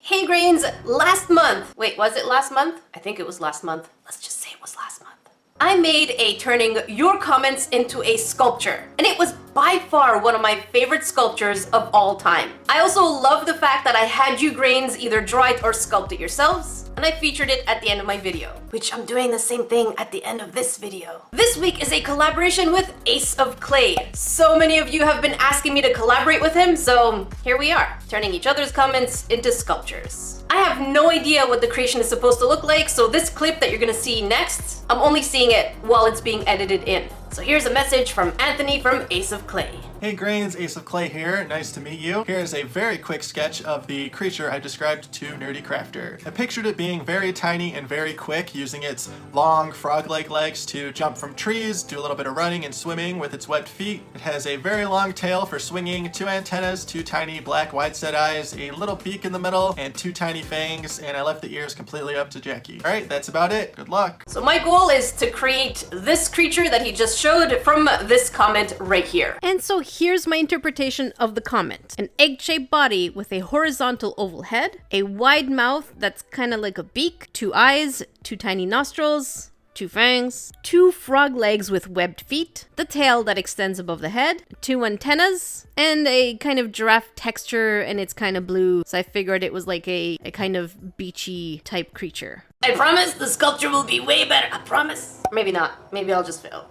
Hey Grains, last month, wait, was it last month? I think it was last month. Let's just say it was last month. I made a turning your comments into a sculpture, and it was by far one of my favorite sculptures of all time. I also love the fact that I had you Grains either draw it or sculpt it yourselves, and I featured it at the end of my video, which I'm doing the same thing at the end of this video. This week is a collaboration with Ace of Clay. So many of you have been asking me to collaborate with him, so here we are, turning each other's comments into sculptures. I have no idea what the creation is supposed to look like, so this clip that you're gonna see next, I'm only seeing it while it's being edited in. So here's a message from Anthony from Ace of Clay. Hey Grains, Ace of Clay here, nice to meet you. Here's a very quick sketch of the creature I described to Nerdy Crafter. I pictured it being very tiny and very quick, using its long frog-like legs to jump from trees, do a little bit of running and swimming with its webbed feet. It has a very long tail for swinging, 2 antennas, 2 tiny black wide-set eyes, a little beak in the middle, and 2 tiny fangs, and I left the ears completely up to Jackie. Alright, that's about it. Good luck. So my goal is to create this creature that he just showed from this comment right here. And so here's my interpretation of the comment. An egg-shaped body with a horizontal oval head, a wide mouth that's kind of like a beak, 2 eyes, 2 tiny nostrils, 2 fangs, 2 frog legs with webbed feet, the tail that extends above the head, 2 antennas, and a kind of giraffe texture, and it's kind of blue, so I figured it was like a kind of beachy type creature. I promise the sculpture will be way better, I promise. Maybe not, maybe I'll just fail.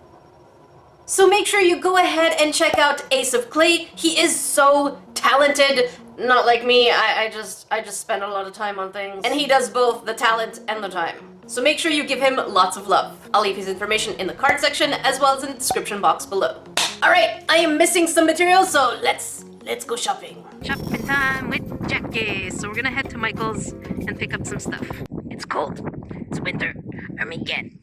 So make sure you go ahead and check out Ace of Clay. He is so talented. Not like me, I just spend a lot of time on things. And he does both the talent and the time. So make sure you give him lots of love. I'll leave his information in the card section as well as in the description box below. Alright, I am missing some materials, so let's go shopping. Shopping time with Jackie. So we're gonna head to Michael's and pick up some stuff. It's cold. It's winter. Armageddon.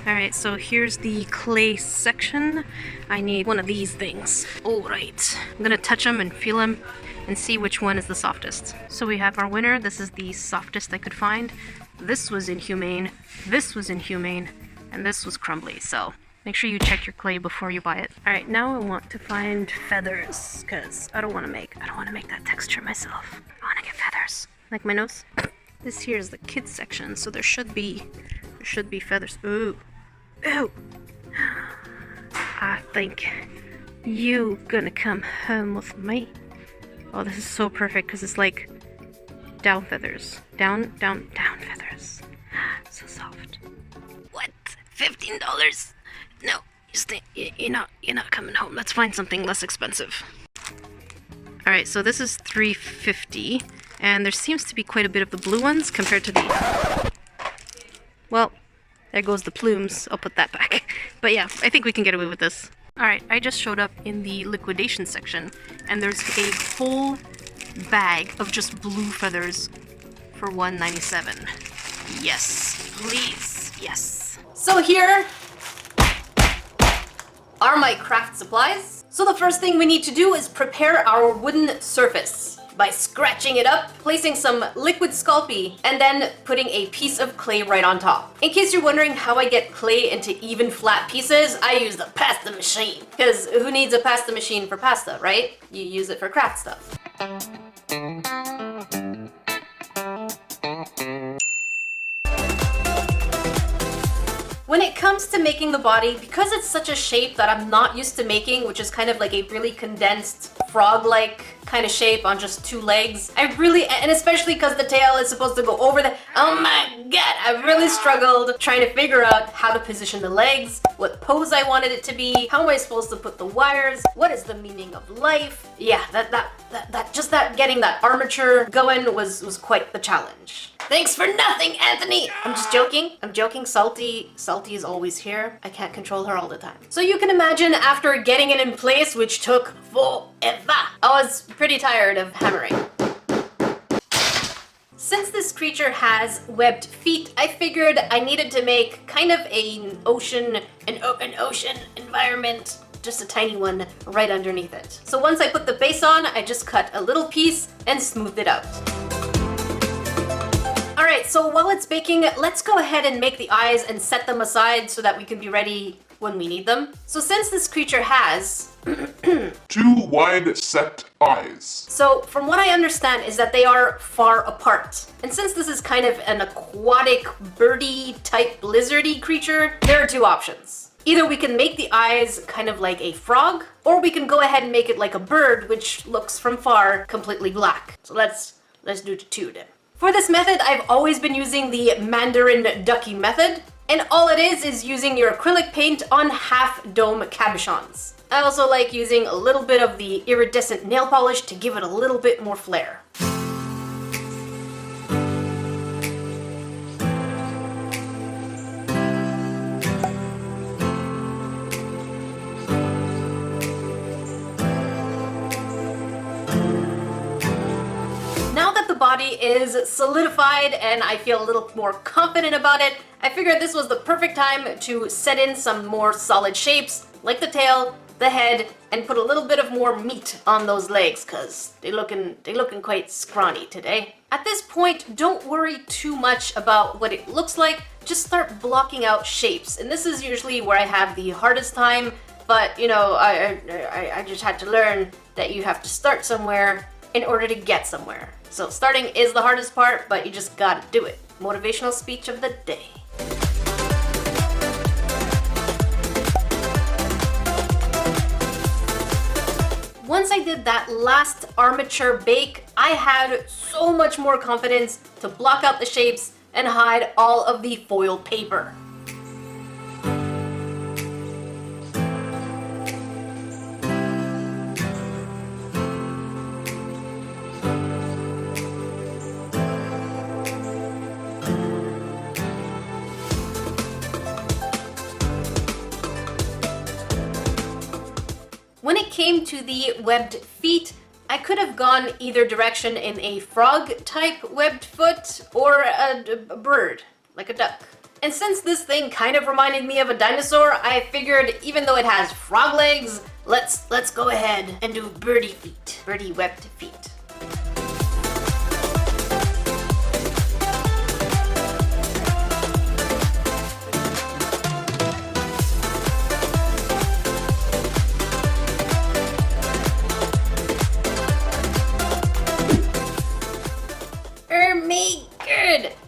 Alright, so here's the clay section. I need one of these things. Alright, I'm gonna touch them and feel them and see which one is the softest. So we have our winner. This is the softest I could find. This was inhumane, this was inhumane, and this was crumbly, so make sure you check your clay before you buy it. Alright, now I want to find feathers, because I don't want to make that texture myself. I want to get feathers. Like my nose. This here is the kids section, so there should be feathers. Ooh. Ooh. I think you gonna come home with me. Oh, this is so perfect because it's like down feathers. Down feathers. So soft. What? $15? No, you're not coming home. Let's find something less expensive. Alright, so this is $3.50, and there seems to be quite a bit of the blue ones compared to the... Well, there goes the plumes. I'll put that back. But yeah, I think we can get away with this. Alright, I just showed up in the liquidation section, and there's a whole bag of just blue feathers for $1.97. Yes, please, yes. So here are my craft supplies. So the first thing we need to do is prepare our wooden surface by scratching it up, placing some liquid Sculpey, and then putting a piece of clay right on top. In case you're wondering how I get clay into even flat pieces, I use the pasta machine. Because who needs a pasta machine for pasta, right? You use it for craft stuff. When it comes to making the body, because it's such a shape that I'm not used to making, which is kind of like a really condensed frog-like kind of shape on just 2 legs, and especially because the tail is supposed to go over the, oh my god, I really struggled trying to figure out how to position the legs, what pose I wanted it to be, how am I supposed to put the wires, what is the meaning of life. Yeah, getting that armature going was quite the challenge. Thanks for nothing, Anthony! I'm just joking. I'm joking. Salty is always here. I can't control her all the time. So you can imagine after getting it in place, which took forever, I was pretty tired of hammering. Since this creature has webbed feet, I figured I needed to make kind of an ocean environment, just a tiny one right underneath it. So once I put the base on, I just cut a little piece and smoothed it out. Alright, so while it's baking, let's go ahead and make the eyes and set them aside so that we can be ready when we need them. So since this creature has 2 wide set eyes. So from what I understand is that they are far apart. And since this is kind of an aquatic, birdy type lizardy creature, there are 2 options. Either we can make the eyes kind of like a frog, or we can go ahead and make it like a bird, which looks from far completely black. So let's do the 2 then. For this method, I've always been using the Mandarin Ducky method, and all it is using your acrylic paint on half dome cabochons. I also like using a little bit of the iridescent nail polish to give it a little bit more flair. Now that the body is solidified and I feel a little more confident about it, I figured this was the perfect time to set in some more solid shapes, like the tail, the head, and put a little bit of more meat on those legs, cause they looking quite scrawny today. At this point, don't worry too much about what it looks like, just start blocking out shapes. And this is usually where I have the hardest time, but you know, I just had to learn that you have to start somewhere in order to get somewhere. So starting is the hardest part, but you just gotta do it. Motivational speech of the day. Once I did that last armature bake, I had so much more confidence to block out the shapes and hide all of the foil paper. When it came to the webbed feet, I could have gone either direction in a frog-type webbed foot or a bird, like a duck. And since this thing kind of reminded me of a dinosaur, I figured even though it has frog legs, let's go ahead and do birdie feet, birdie webbed feet.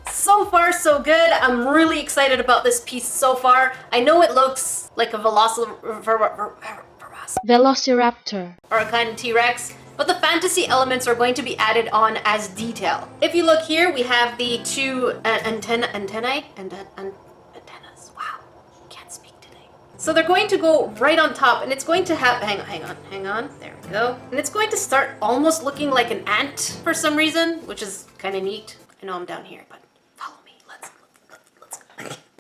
So far, so good. I'm really excited about this piece so far. I know it looks like a Velociraptor. or a kind of T-Rex, but the fantasy elements are going to be added on as detail. If you look here, we have the 2 antennae. Wow, can't speak today. So they're going to go right on top, and it's going to have, hang on, there we go. And it's going to start almost looking like an ant for some reason, which is kind of neat. I know I'm down here, but follow me. Let's.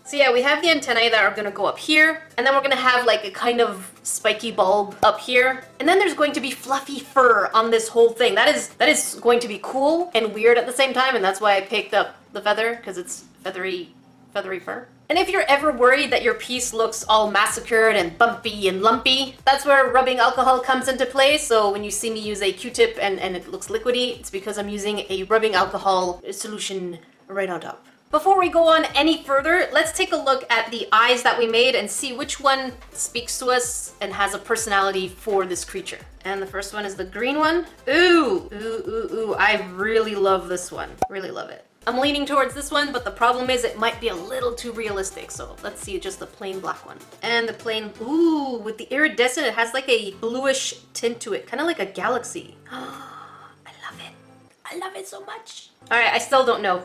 So yeah, we have the antennae that are gonna go up here, and then we're gonna have like a kind of spiky bulb up here, and then there's going to be fluffy fur on this whole thing. That is going to be cool and weird at the same time, and that's why I picked up the feather, because it's feathery fur. And if you're ever worried that your piece looks all massacred and bumpy and lumpy, that's where rubbing alcohol comes into play. So when you see me use a Q-tip and it looks liquidy, it's because I'm using a rubbing alcohol solution right on top. Before we go on any further, let's take a look at the eyes that we made and see which one speaks to us and has a personality for this creature. And the first one is the green one. Ooh, I really love this one. Really love it. I'm leaning towards this one, but the problem is it might be a little too realistic, so let's see just the plain black one. And the plain, ooh, with the iridescent, it has like a bluish tint to it, kind of like a galaxy. I love it. I love it so much. All right, I still don't know.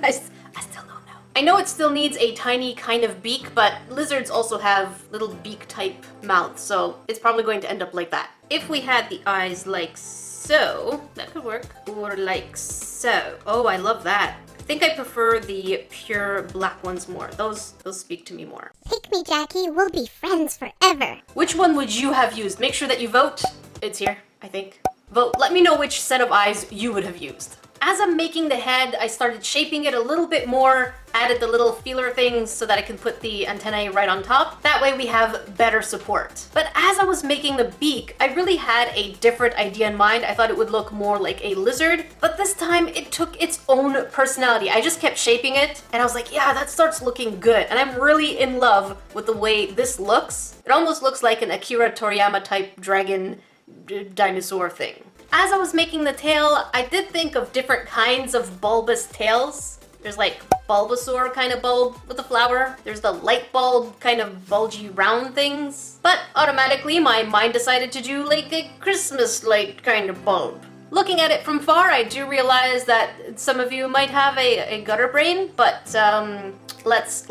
I still don't know. I know it still needs a tiny kind of beak, but lizards also have little beak-type mouths, so it's probably going to end up like that. If we had the eyes like so, that could work. Or like so. Oh, I love that. I think I prefer the pure black ones more. Those speak to me more. Pick me, Jackie. We'll be friends forever. Which one would you have used? Make sure that you vote. It's here, I think. Vote, let me know which set of eyes you would have used. As I'm making the head, I started shaping it a little bit more, added the little feeler things so that I can put the antennae right on top. That way we have better support. But as I was making the beak, I really had a different idea in mind. I thought it would look more like a lizard, but this time it took its own personality. I just kept shaping it and I was like, yeah, that starts looking good. And I'm really in love with the way this looks. It almost looks like an Akira Toriyama type dragon dinosaur thing. As I was making the tail, I did think of different kinds of bulbous tails. There's like Bulbasaur kind of bulb with a flower. There's the light bulb kind of bulgy round things. But automatically my mind decided to do like a Christmas light kind of bulb. Looking at it from far, I do realize that some of you might have a gutter brain, but let's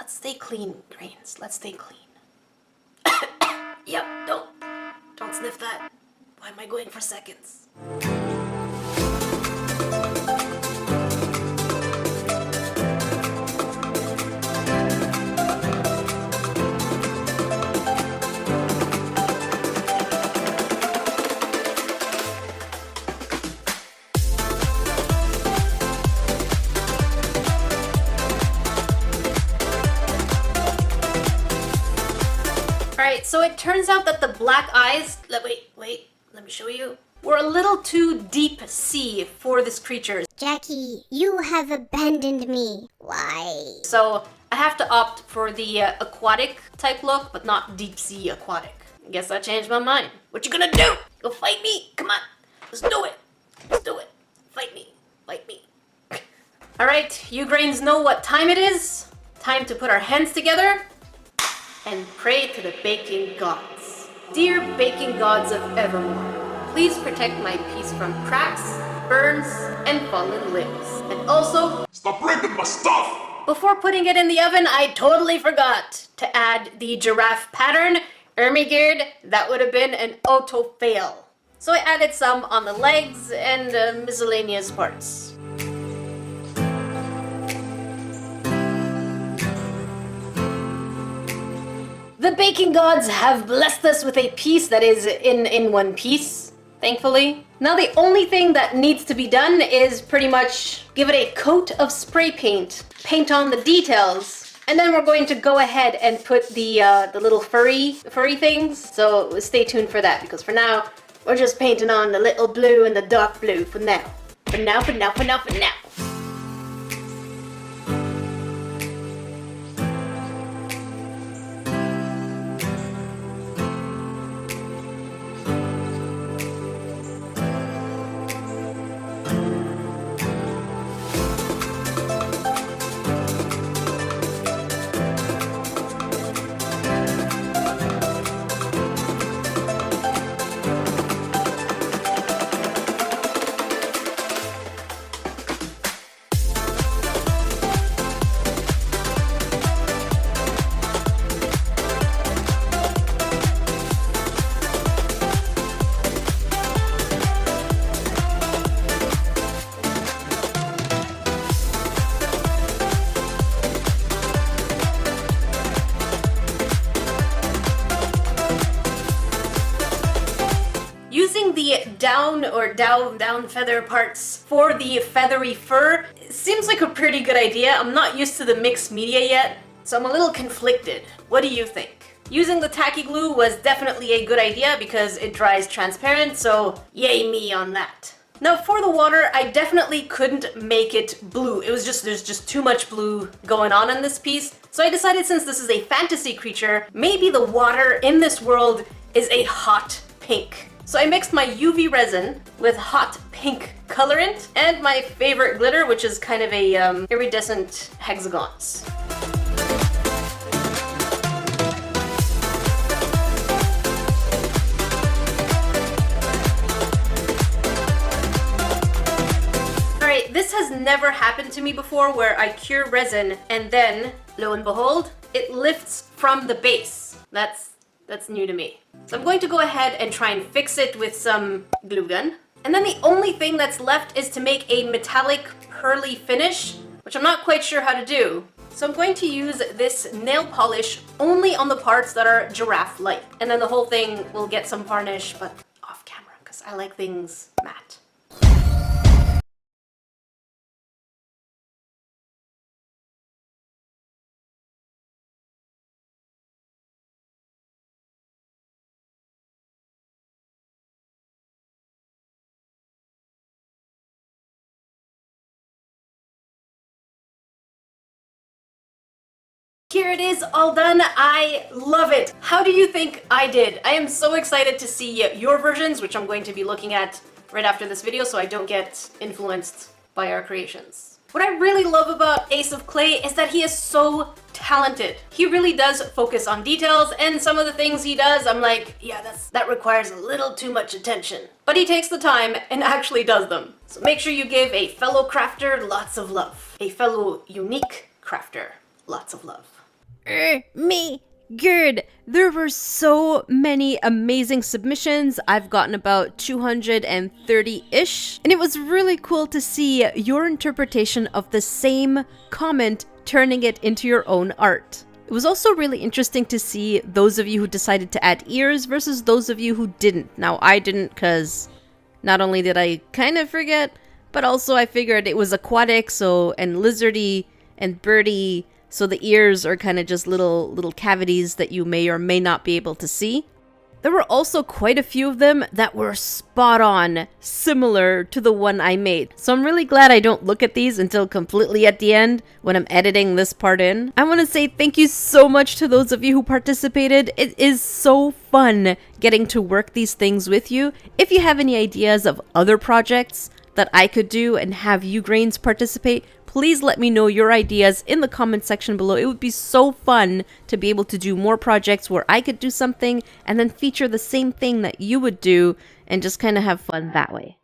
stay clean, Grains. Let's stay clean. Yep, don't sniff that. Why am I going for seconds? Alright, so it turns out that the black eyes, wait, let me show you. We're a little too deep sea for this creature. Jackie, you have abandoned me. Why? So I have to opt for the aquatic type look, but not deep sea aquatic. I guess I changed my mind. What you gonna do? Go fight me? Come on, let's do it. Let's do it. Fight me. Fight me. Alright, you Grains know what time it is. Time to put our hands together and pray to the baking gods. Dear baking gods of Evermore, please protect my piece from cracks, burns, and fallen limbs. And also, Stop breaking my stuff! before putting it in the oven, I totally forgot to add the giraffe pattern. Ermigerd, that would have been an auto fail. So I added some on the legs and miscellaneous parts. The baking gods have blessed us with a piece that is in one piece, thankfully. Now the only thing that needs to be done is pretty much give it a coat of spray paint, paint on the details, and then we're going to go ahead and put the little furry things. So stay tuned for that, because for now, we're just painting on the little blue and the dark blue for now. For now. Using the down feather parts for the feathery fur seems like a pretty good idea. I'm not used to the mixed media yet, so I'm a little conflicted. What do you think? Using the tacky glue was definitely a good idea because it dries transparent, so yay me on that. Now for the water, I definitely couldn't make it blue. There's just too much blue going on in this piece. So I decided, since this is a fantasy creature, maybe the water in this world is a hot pink. So I mixed my UV resin with hot pink colorant and my favorite glitter, which is kind of a iridescent hexagons. Alright, this has never happened to me before, where I cure resin and then, lo and behold, it lifts from the base. That's new to me. So I'm going to go ahead and try and fix it with some glue gun. And then the only thing that's left is to make a metallic pearly finish, which I'm not quite sure how to do. So I'm going to use this nail polish only on the parts that are giraffe-like. And then the whole thing will get some varnish, but off 'cause I like things matte. Here it is, all done. I love it. How do you think I did? I am so excited to see your versions, which I'm going to be looking at right after this video so I don't get influenced by our creations. What I really love about Ace of Clay is that he is so talented. He really does focus on details, and some of the things he does, I'm like, yeah, that requires a little too much attention. But he takes the time and actually does them. So make sure you give a fellow crafter lots of love. A fellow unique crafter lots of love. Me. Good. There were so many amazing submissions. I've gotten about 230-ish. And it was really cool to see your interpretation of the same comment, turning it into your own art. It was also really interesting to see those of you who decided to add ears versus those of you who didn't. Now, I didn't because not only did I kind of forget, but also I figured it was aquatic, so, and lizardy and birdy. So the ears are kind of just little cavities that you may or may not be able to see. There were also quite a few of them that were spot on, similar to the one I made. So I'm really glad I don't look at these until completely at the end when I'm editing this part in. I want to say thank you so much to those of you who participated. It is so fun getting to work these things with you. If you have any ideas of other projects that I could do and have you grains participate, please let me know your ideas in the comment section below. It would be so fun to be able to do more projects where I could do something and then feature the same thing that you would do and just kind of have fun that way.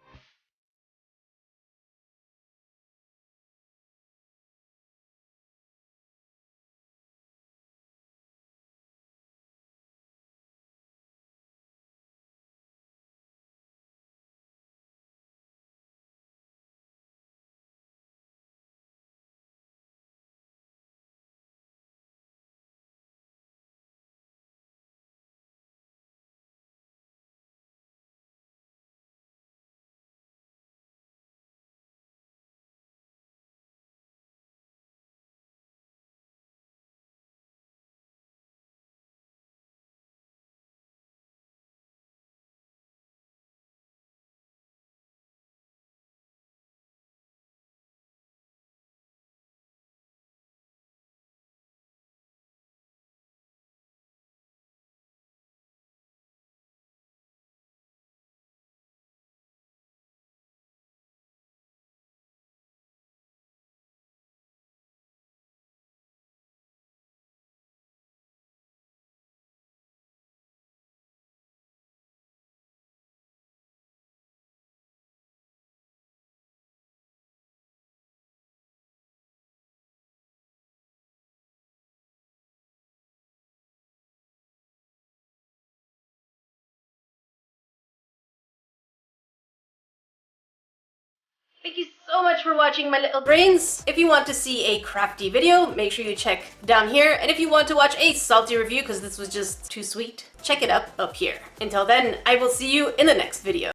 Thank you so much for watching, my little brains. If you want to see a crafty video, make sure you check down here. And if you want to watch a salty review, because this was just too sweet, check it up here. Until then, I will see you in the next video.